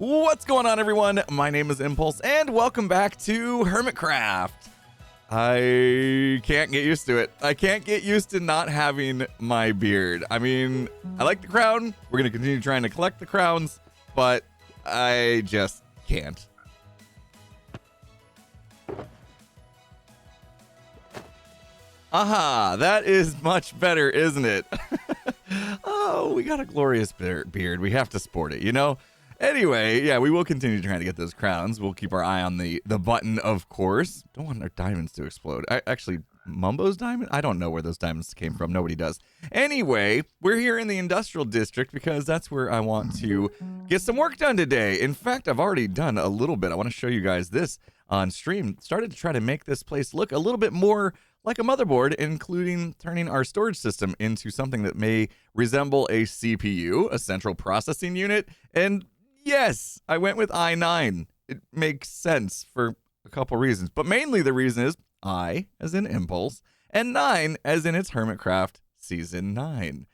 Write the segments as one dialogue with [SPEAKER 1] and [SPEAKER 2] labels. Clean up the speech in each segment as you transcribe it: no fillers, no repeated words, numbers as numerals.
[SPEAKER 1] What's going on, everyone? My name is Impulse, and welcome back to Hermitcraft. I can't get used to it. I can't get used to not having my beard. I mean, I like the crown. We're going to continue trying to collect the crowns, but I just can't. Aha, that is much better, isn't it? Oh, we got a glorious beard. We have to sport it, you know? Anyway, yeah, we will continue trying to get those crowns. We'll keep our eye on the button, of course. Don't want our diamonds to explode. Actually, Mumbo's diamond? I don't know where those diamonds came from. Nobody does. Anyway, we're here in the industrial district because that's where I want to get some work done today. In fact, I've already done a little bit. I want to show you guys this on stream. Started to try to make this place look a little bit more like a motherboard, including turning our storage system into something that may resemble a CPU, a central processing unit. And yes, I went with i9. It makes sense for a couple reasons, but mainly the reason is I, as in Impulse, and 9, as in it's Hermitcraft Season 9.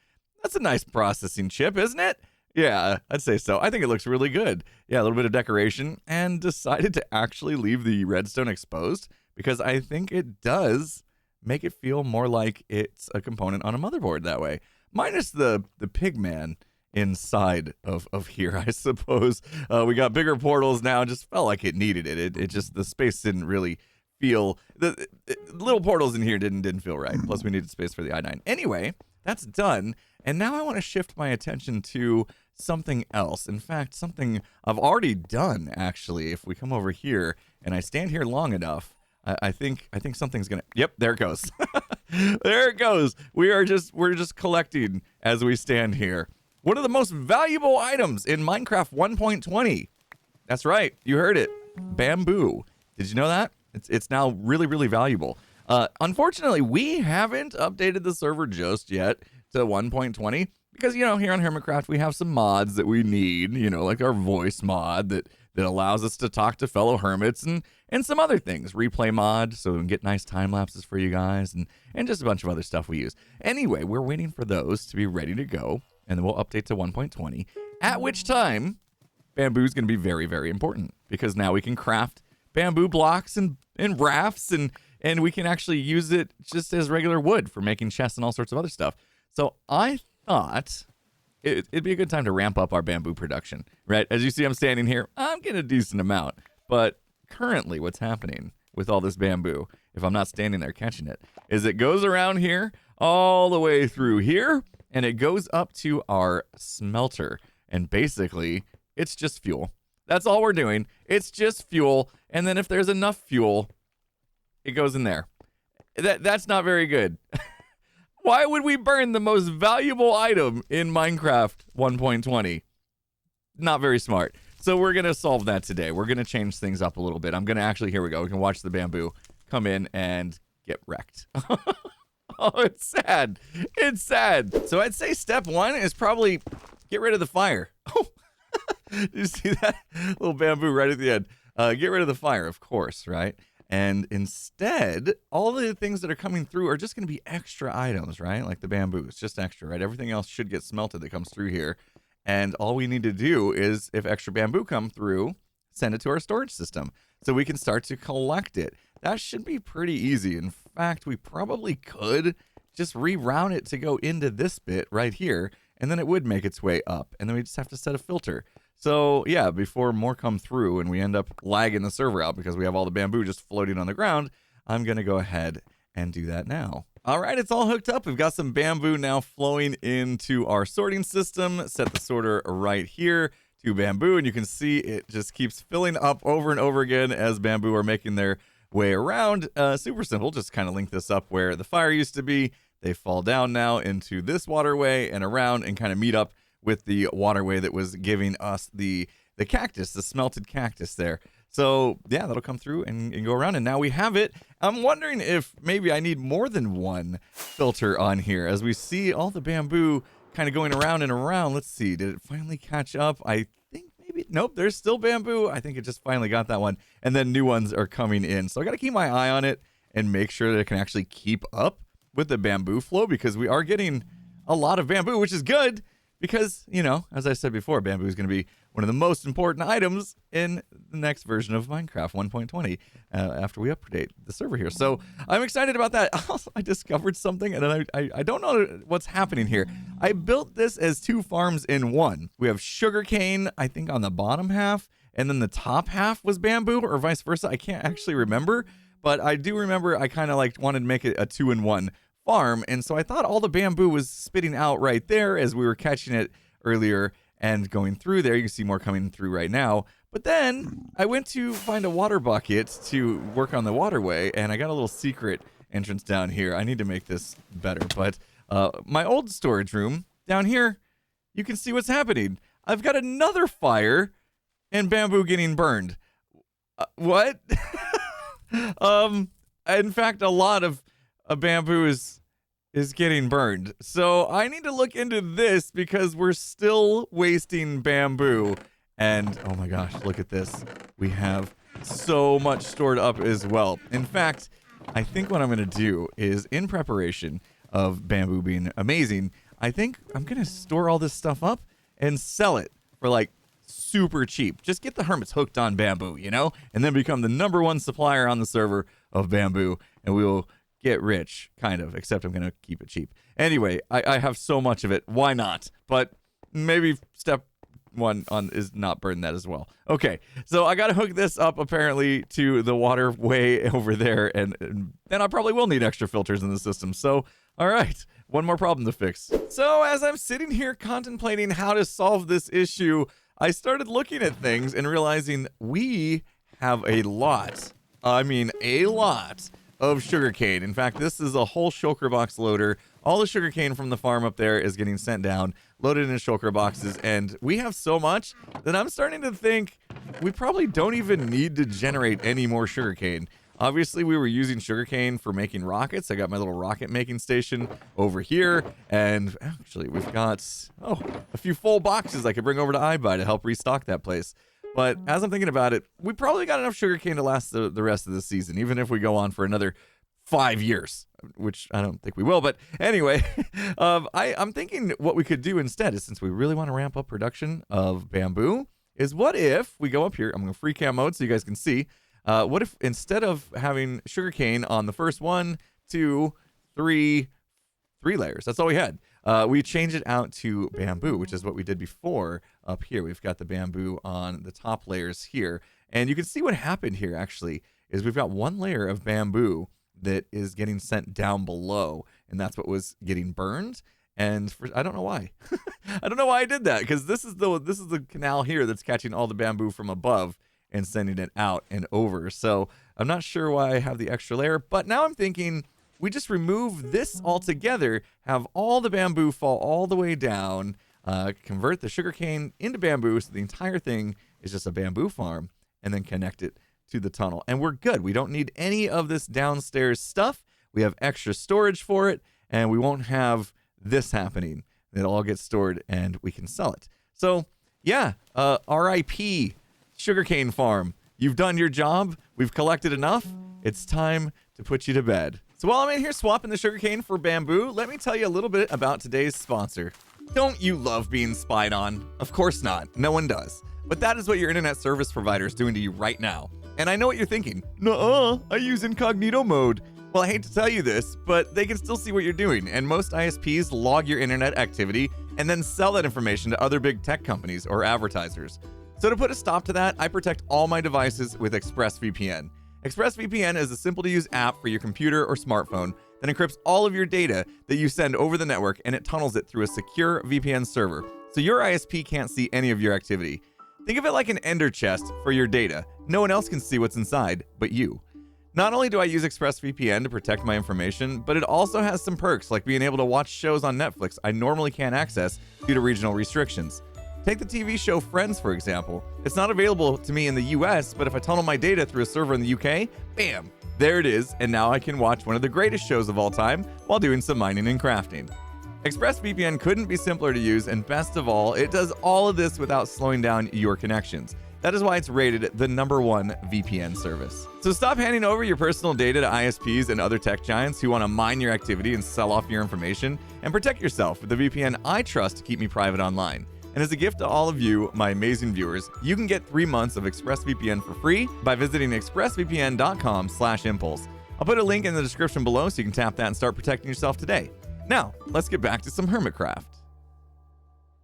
[SPEAKER 1] That's a nice processing chip, isn't it? Yeah, I'd say so. I think it looks really good. Yeah, a little bit of decoration, and decided to actually leave the redstone exposed because I think it does make it feel more like it's a component on a motherboard that way. Minus the pigman inside of here, I suppose. We got bigger portals now. Just felt like it needed it. It just, the space didn't really feel, the little portals in here didn't feel right. Plus we needed space for the i9. Anyway, that's done. And now I want to shift my attention to something else. In fact, something I've already done, actually. If we come over here and I stand here long enough, I think something's gonna. Yep, there it goes. There it goes. We're just collecting as we stand here. One of the most valuable items in Minecraft 1.20. That's right, you heard it. Bamboo. Did you know that? It's now really, really valuable. Unfortunately, we haven't updated the server just yet to 1.20 because, you know, here on Hermitcraft we have some mods that we need. You know, like our voice mod that allows us to talk to fellow hermits and some other things. Replay mod, so we can get nice time lapses for you guys, and just a bunch of other stuff we use. Anyway, we're waiting for those to be ready to go, and then we'll update to 1.20, at which time bamboo is going to be very, very important, because now we can craft bamboo blocks and rafts, and we can actually use it just as regular wood for making chests and all sorts of other stuff. So I thought it'd be a good time to ramp up our bamboo production, right? As you see, I'm standing here. I'm getting a decent amount, but currently what's happening with all this bamboo, if I'm not standing there catching it, is it goes around here all the way through here, and it goes up to our smelter, and basically it's just fuel. That's all we're doing. It's just fuel, and then if there's enough fuel, it goes in there. That's not very good. Why would we burn the most valuable item in Minecraft 1.20? Not very smart. So we're going to solve that today. We're going to change things up a little bit. I'm going to actually, here we go. We can watch the bamboo come in and get wrecked. Oh, it's sad. It's sad. So I'd say step one is probably get rid of the fire. Oh, did you see that little bamboo right at the end? Get rid of the fire, of course, right? And instead, all the things that are coming through are just going to be extra items, right? Like the bamboo, it's just extra, right? Everything else should get smelted that comes through here. And all we need to do is, if extra bamboo come through, send it to our storage system so we can start to collect it. That should be pretty easy. In fact, we probably could just reroute it to go into this bit right here, and then it would make its way up. And then we just have to set a filter. So yeah, before more come through and we end up lagging the server out because we have all the bamboo just floating on the ground, I'm going to go ahead and do that now. All right, it's all hooked up. We've got some bamboo now flowing into our sorting system. Set the sorter right here to bamboo, and you can see it just keeps filling up over and over again as bamboo are making their way around. Super simple, just kind of link this up where the fire used to be. They fall down now into this waterway and around and kind of meet up with the waterway that was giving us the cactus, the smelted cactus there. So yeah, that'll come through and go around, and now we have it. I'm wondering if maybe I need more than one filter on here as we see all the bamboo kind of going around and around. Let's see, did it finally catch up? I think maybe, nope, there's still bamboo. I think it just finally got that one, and then new ones are coming in. So I got to keep my eye on it and make sure that it can actually keep up with the bamboo flow, because we are getting a lot of bamboo, which is good. Because, you know, as I said before, bamboo is going to be one of the most important items in the next version of Minecraft 1.20 after we update the server here. So I'm excited about that. Also, I discovered something, and I don't know what's happening here. I built this as 2 farms in one. We have sugarcane, I think, on the bottom half, and then the top half was bamboo, or vice versa. I can't actually remember, but I do remember I kind of like wanted to make it a 2-in-1 farm, and so I thought all the bamboo was spitting out right there as we were catching it earlier and going through there. You can see more coming through right now. But then I went to find a water bucket to work on the waterway, and I got a little secret entrance down here. I need to make this better, but my old storage room down here, you can see what's happening. I've got another fire and bamboo getting burned. What? In fact, a lot of bamboo is getting burned. So I need to look into this because we're still wasting bamboo. And oh my gosh, look at this. We have so much stored up as well. In fact, I think what I'm going to do is, in preparation of bamboo being amazing, I think I'm going to store all this stuff up and sell it for like super cheap. Just get the Hermits hooked on bamboo, you know, and then become the #1 supplier on the server of bamboo, and we will get rich, kind of, except I'm going to keep it cheap. Anyway, I have so much of it. Why not? But maybe step 1 on is not burn that as well. Okay, so I got to hook this up apparently to the waterway over there, and then I probably will need extra filters in the system. So, all right, one more problem to fix. So as I'm sitting here contemplating how to solve this issue, I started looking at things and realizing we have a lot of sugarcane. In fact, this is a whole shulker box loader. All the sugarcane from the farm up there is getting sent down, loaded in shulker boxes, and we have so much that I'm starting to think we probably don't even need to generate any more sugarcane. Obviously, we were using sugarcane for making rockets. I got my little rocket making station over here, and actually we've got, a few full boxes I could bring over to iBuy to help restock that place. But as I'm thinking about it, we probably got enough sugarcane to last the rest of the season, even if we go on for another 5 years, which I don't think we will. But anyway, I'm thinking what we could do instead is, since we really want to ramp up production of bamboo, is what if we go up here, I'm going to free cam mode so you guys can see, what if instead of having sugarcane on the first 1, 2, 3 layers, that's all we had, we change it out to bamboo, which is what we did before up here. We've got the bamboo on the top layers here. And you can see what happened here actually is we've got 1 layer of bamboo that is getting sent down below, and that's what was getting burned. And I don't know why. I don't know why I did that, because this is the canal here that's catching all the bamboo from above and sending it out and over. So I'm not sure why I have the extra layer, but now I'm thinking we just remove this altogether, have all the bamboo fall all the way down, convert the sugarcane into bamboo so the entire thing is just a bamboo farm, and then connect it to the tunnel. And we're good. We don't need any of this downstairs stuff. We have extra storage for it, and we won't have this happening. It all gets stored, and we can sell it. So, yeah, RIP sugarcane farm. You've done your job. We've collected enough. It's time to put you to bed. So while I'm in here swapping the sugarcane for bamboo, let me tell you a little bit about today's sponsor. Don't you love being spied on? Of course not. No one does. But that is what your internet service provider is doing to you right now. And I know what you're thinking. Nuh-uh, I use incognito mode. Well, I hate to tell you this, but they can still see what you're doing, and most ISPs log your internet activity and then sell that information to other big tech companies or advertisers. So to put a stop to that, I protect all my devices with ExpressVPN. ExpressVPN is a simple-to-use app for your computer or smartphone that encrypts all of your data that you send over the network, and it tunnels it through a secure VPN server, so your ISP can't see any of your activity. Think of it like an ender chest for your data. No one else can see what's inside but you. Not only do I use ExpressVPN to protect my information, but it also has some perks like being able to watch shows on Netflix I normally can't access due to regional restrictions. Take the TV show Friends, for example. It's not available to me in the US, but if I tunnel my data through a server in the UK, bam, there it is, and now I can watch one of the greatest shows of all time while doing some mining and crafting. ExpressVPN couldn't be simpler to use, and best of all, it does all of this without slowing down your connections. That is why it's rated the #1 VPN service. So stop handing over your personal data to ISPs and other tech giants who want to mine your activity and sell off your information, and protect yourself with the VPN I trust to keep me private online. And as a gift to all of you, my amazing viewers, you can get 3 months of ExpressVPN for free by visiting expressvpn.com/impulse. I'll put a link in the description below so you can tap that and start protecting yourself today. Now, let's get back to some Hermitcraft.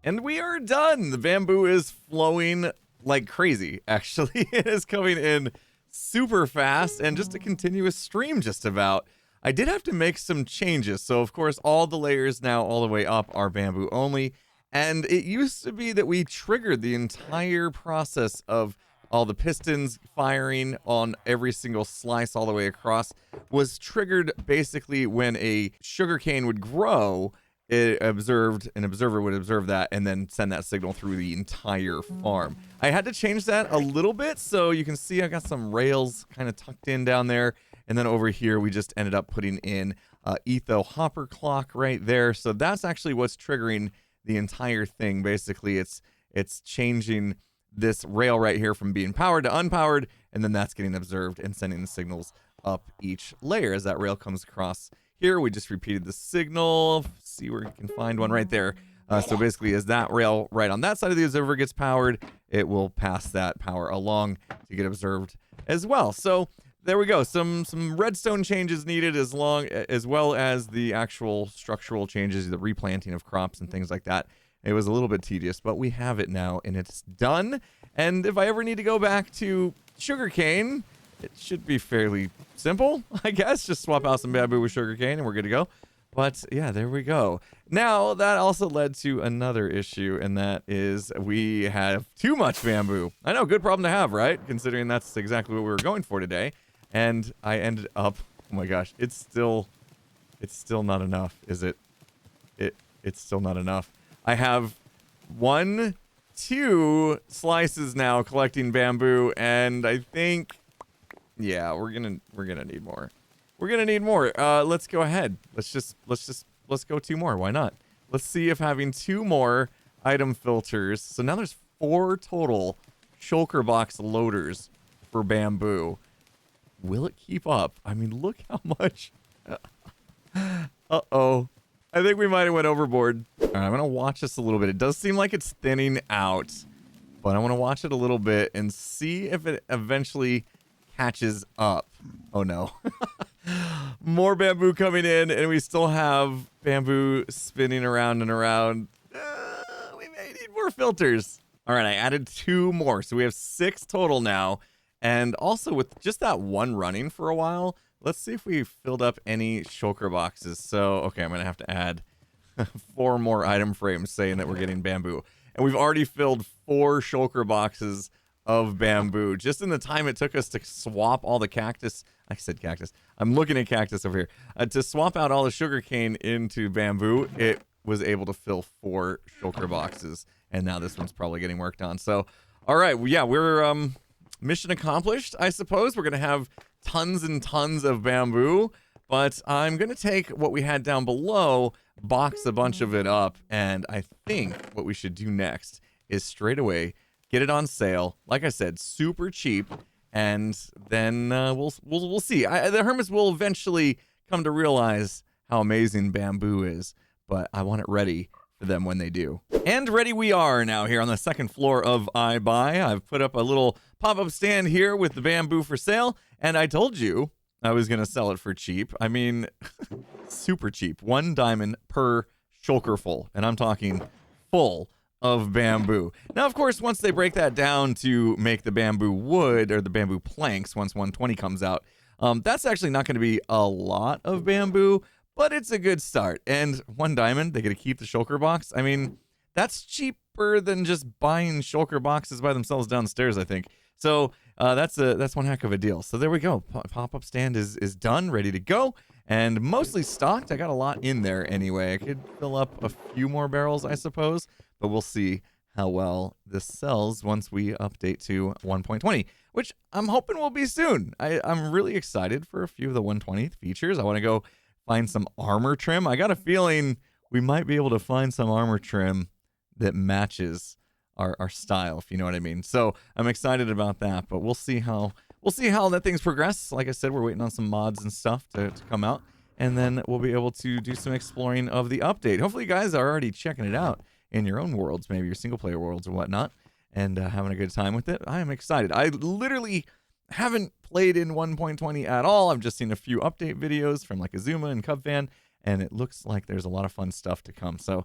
[SPEAKER 1] And we are done. The bamboo is flowing like crazy, actually. It is coming in super fast and just a continuous stream just about. I did have to make some changes. So, of course, all the layers now all the way up are bamboo only. And it used to be that we triggered the entire process of all the pistons firing on every single slice all the way across was triggered basically when a sugarcane would grow. An observer would observe that and then send that signal through the entire farm. I had to change that a little bit, so you can see I got some rails kind of tucked in down there. And then over here, we just ended up putting in etho hopper clock right there. So that's actually what's triggering the entire thing. Basically, it's changing this rail right here from being powered to unpowered, and then that's getting observed and sending the signals up each layer as that rail comes across here. We just repeated the signal. See where you can find one right there. So basically, as that rail right on that side of the observer gets powered, it will pass that power along to get observed as well. So there we go. Some redstone changes needed as well as the actual structural changes, the replanting of crops and things like that. It was a little bit tedious, but we have it now and it's done. And if I ever need to go back to sugarcane, it should be fairly simple, I guess. Just swap out some bamboo with sugarcane and we're good to go. But yeah, there we go. Now, that also led to another issue, and that is we have too much bamboo. I know, good problem to have, right? Considering that's exactly what we were going for today. And I ended up, oh my gosh, it's still not enough, is it? It's still not enough. I have 1, 2 slices now collecting bamboo, and I think, yeah, we're gonna need more. We're gonna need more. Let's go ahead. Let's go 2 more. Why not? Let's see if having 2 more item filters. So now there's 4 total shulker box loaders for bamboo. Will it keep up? I mean, look how much. Uh-oh. I think we might have went overboard. All right, I'm going to watch this a little bit. It does seem like it's thinning out, but I want to watch it a little bit and see if it eventually catches up. Oh, no. More bamboo coming in, and we still have bamboo spinning around and around. We may need more filters. All right, I added 2 more, so we have 6 total now. And also, with just that one running for a while, let's see if we filled up any shulker boxes. So, okay, I'm going to have to add 4 more item frames saying that we're getting bamboo. And we've already filled 4 shulker boxes of bamboo. Just in the time it took us to swap all the cactus. I said cactus. I'm looking at cactus over here. To swap out all the sugarcane into bamboo, it was able to fill 4 shulker boxes. And now this one's probably getting worked on. So, all right. Yeah, we're... mission accomplished, I suppose. We're going to have tons and tons of bamboo, but I'm going to take what we had down below, box a bunch of it up, and I think what we should do next is straight away get it on sale. Like I said, super cheap, and then we'll see. The Hermits will eventually come to realize how amazing bamboo is, but I want it ready for them when they do. And ready we are now here on the 2nd floor of iBuy. I've put up a little pop-up stand here with the bamboo for sale, and I told you I was going to sell it for cheap. I mean, super cheap. 1 diamond per shulker full, and I'm talking full of bamboo. Now, of course, once they break that down to make the bamboo wood or the bamboo planks, once 120 comes out, that's actually not going to be a lot of bamboo, but it's a good start. And 1 diamond, they get to keep the shulker box. I mean, that's cheaper than just buying shulker boxes by themselves downstairs, I think. So that's one heck of a deal. So there we go. Pop-up stand is done, ready to go, and mostly stocked. I got a lot in there anyway. I could fill up a few more barrels, I suppose, but we'll see how well this sells once we update to 1.20, which I'm hoping will be soon. I'm really excited for a few of the 120 features. I want to go find some armor trim. I got a feeling we might be able to find some armor trim that matches our style, if you know what I mean. So I'm excited about that, but we'll see how that things progress. Like I said, we're waiting on some mods and stuff to come out, and then we'll be able to do some exploring of the update. Hopefully you guys are already checking it out in your own worlds, maybe your single-player worlds or whatnot, and having a good time with it. I am excited. I literally haven't played in 1.20 at all. I've just seen a few update videos from like Azuma and CubFan, and it looks like there's a lot of fun stuff to come. So,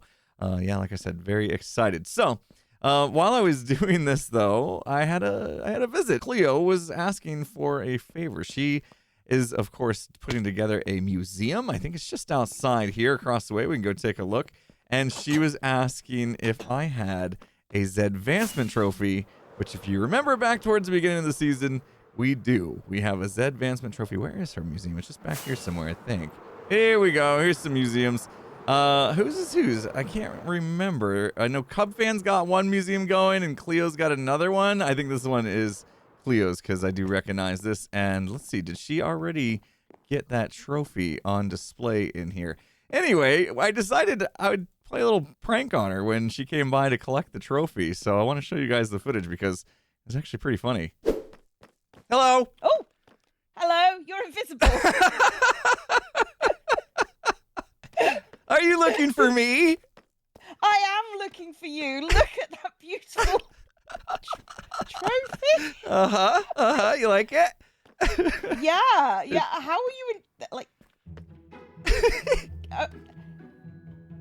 [SPEAKER 1] yeah, like I said, very excited. So, while I was doing this, though, I had a visit. Cleo was asking for a favor. She is, of course, putting together a museum. I think it's just outside here across the way. We can go take a look. And she was asking if I had a Zedvancement trophy, which if you remember back towards the beginning of the season, we do. We have a Zedvancement trophy. Where is her museum? It's just back here somewhere, I think. Here we go. Here's some museums. Whose? I can't remember. I know CubFan's got one museum going and Cleo's got another one. I think this one is Cleo's because I do recognize this. And let's see, did she already get that trophy on display in here? Anyway, I decided I would play a little prank on her when she came by to collect the trophy. So I want to show you guys the footage because it's actually pretty funny. Hello.
[SPEAKER 2] Oh, hello. You're invisible.
[SPEAKER 1] Are you looking for me?
[SPEAKER 2] I am looking for you. Look at that beautiful trophy.
[SPEAKER 1] You like it?
[SPEAKER 2] Yeah. How are you in, like...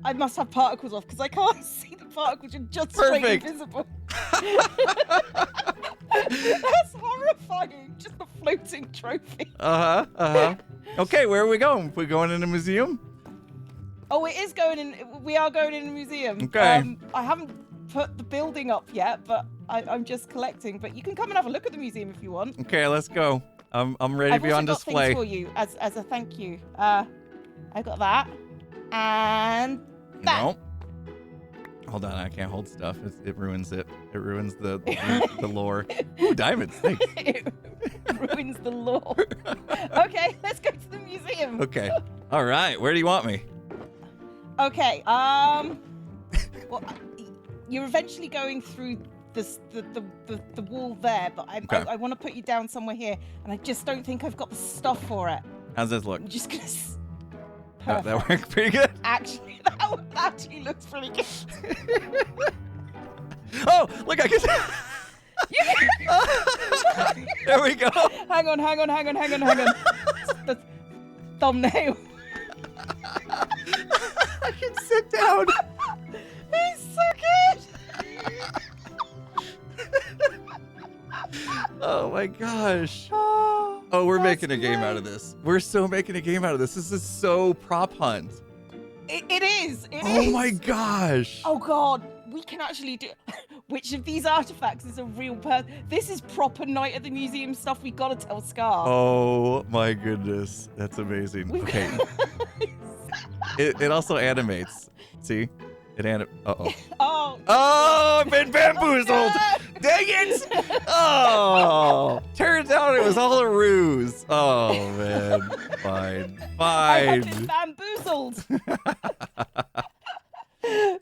[SPEAKER 2] I must have particles off because I can't see the particles. You're just straight invisible. That's horrifying. Just a floating trophy.
[SPEAKER 1] Okay, where are we going? We going in a museum?
[SPEAKER 2] Oh, it is going in. We are going in a museum.
[SPEAKER 1] Okay.
[SPEAKER 2] I haven't put the building up yet, but I'm just collecting. But you can come and have a look at the museum if you want.
[SPEAKER 1] Okay, let's go. I'm ready to be on display.
[SPEAKER 2] I've also got things for you as a thank you. I got that and that.
[SPEAKER 1] No. Hold on, I can't hold stuff. It ruins it. It ruins the lore. Ooh, diamonds. Thanks.
[SPEAKER 2] It ruins the lore. Okay, let's go to the museum.
[SPEAKER 1] Okay. All right. Where do you want me?
[SPEAKER 2] Okay. Well, you're eventually going through the wall there, but I want to put you down somewhere here, and I just don't think I've got the stuff for it.
[SPEAKER 1] How's this look?
[SPEAKER 2] I'm just gonna.
[SPEAKER 1] That worked pretty good.
[SPEAKER 2] Actually, that actually looks pretty good.
[SPEAKER 1] Oh, look! I can. There we go.
[SPEAKER 2] Hang on. The thumbnail.
[SPEAKER 1] I can sit down.
[SPEAKER 2] It's so good.
[SPEAKER 1] Oh my gosh. Oh, we're making a game out of this. We're so making a game out of this. This is so prop hunt.
[SPEAKER 2] It is.
[SPEAKER 1] Oh my gosh.
[SPEAKER 2] Oh God, we can actually do. Which of these artifacts is a real person? This is proper night at the museum stuff. We gotta tell Scar.
[SPEAKER 1] Oh my goodness, that's amazing. Okay. It also animates. See? It
[SPEAKER 2] Oh.
[SPEAKER 1] Oh, I've been bamboozled. Dang it. Oh. Turns out it was all a ruse. Oh, man. Fine.
[SPEAKER 2] I have been bamboozled.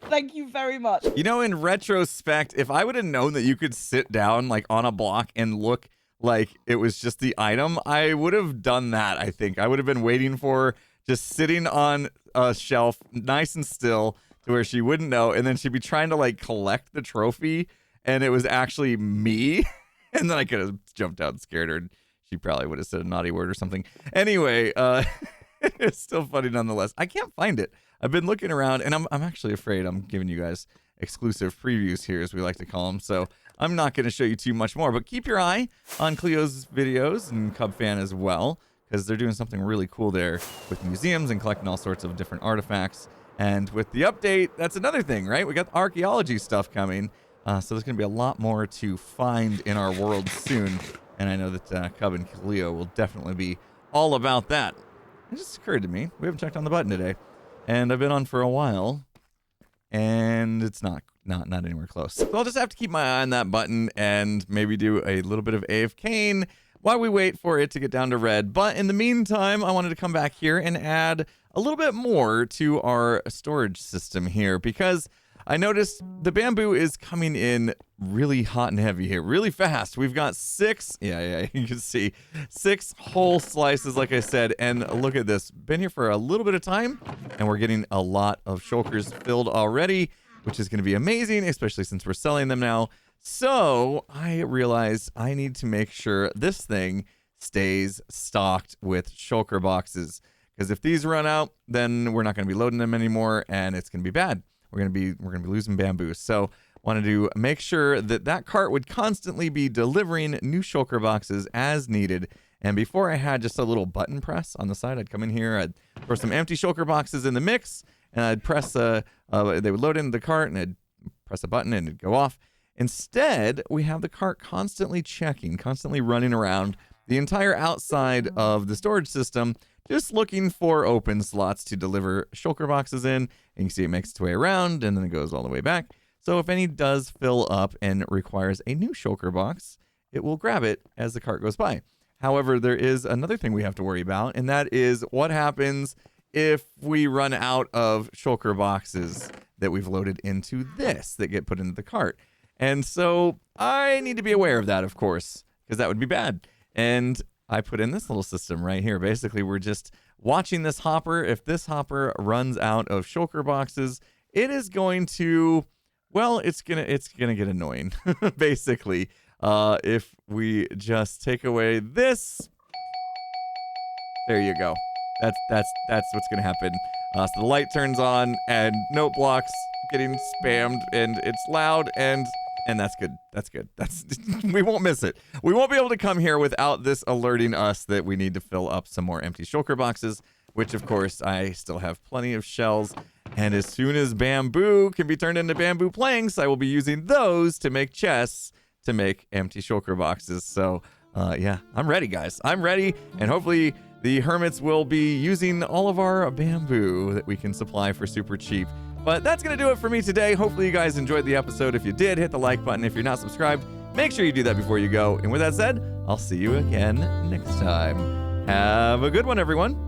[SPEAKER 2] Thank you very much.
[SPEAKER 1] You know, in retrospect, if I would have known that you could sit down like on a block and look like it was just the item, I would have done that, I think. I would have been waiting for just sitting on a shelf nice and still to where she wouldn't know, and then she'd be trying to like collect the trophy, and it was actually me. And then I could have jumped out and scared her, and she probably would have said a naughty word or something. Anyway, it's still funny nonetheless. I can't find it. I've been looking around, and I'm actually afraid I'm giving you guys exclusive previews here, as we like to call them. So I'm not going to show you too much more, but keep your eye on Cleo's videos and CubFan as well, because they're doing something really cool there with museums and collecting all sorts of different artifacts. And with the update, that's another thing, right? We got archaeology stuff coming. So there's going to be a lot more to find in our world soon. And I know that Cub and Cleo will definitely be all about that. It just occurred to me, we haven't checked on the button today. And I've been on for a while, and it's not anywhere close. So I'll just have to keep my eye on that button and maybe do a little bit of AFKing while we wait for it to get down to red. But in the meantime, I wanted to come back here and add a little bit more to our storage system here, because I noticed the bamboo is coming in really hot and heavy here, really fast. We've got 6, you can see 6 whole slices, like I said, and look at this. Been here for a little bit of time, and we're getting a lot of shulkers filled already. which is going to be amazing, especially since we're selling them now. So I realized I need to make sure this thing stays stocked with shulker boxes, because if these run out, then we're not going to be loading them anymore, and it's going to be bad. We're going to be losing bamboo. So wanted to make sure that cart would constantly be delivering new shulker boxes as needed. And before I had just a little button press on the side, I'd come in here, I'd throw some empty shulker boxes in the mix, and I'd press they would load into the cart, and I'd press a button and it'd go off. Instead, we have the cart constantly checking, constantly running around the entire outside of the storage system, just looking for open slots to deliver shulker boxes in. And you can see it makes its way around, and then it goes all the way back. So if any does fill up and requires a new shulker box, it will grab it as the cart goes by. However, there is another thing we have to worry about, and that is what happens if we run out of shulker boxes that we've loaded into this that get put into the cart. And so I need to be aware of that, of course, because that would be bad. And I put in this little system right here. Basically, we're just watching this hopper. If this hopper runs out of shulker boxes, it is going to, well, it's gonna get annoying. Basically, if we just take away this, there you go. That's what's gonna happen. So the light turns on and note blocks getting spammed, and it's loud, and that's good. That's good. We won't miss it. We won't be able to come here without this alerting us that we need to fill up some more empty shulker boxes, which of course I still have plenty of shells. And as soon as bamboo can be turned into bamboo planks, I will be using those to make chests to make empty shulker boxes. So yeah, I'm ready, guys. I'm ready, and hopefully the Hermits will be using all of our bamboo that we can supply for super cheap. But that's going to do it for me today. Hopefully you guys enjoyed the episode. If you did, hit the like button. If you're not subscribed, make sure you do that before you go. And with that said, I'll see you again next time. Have a good one, everyone.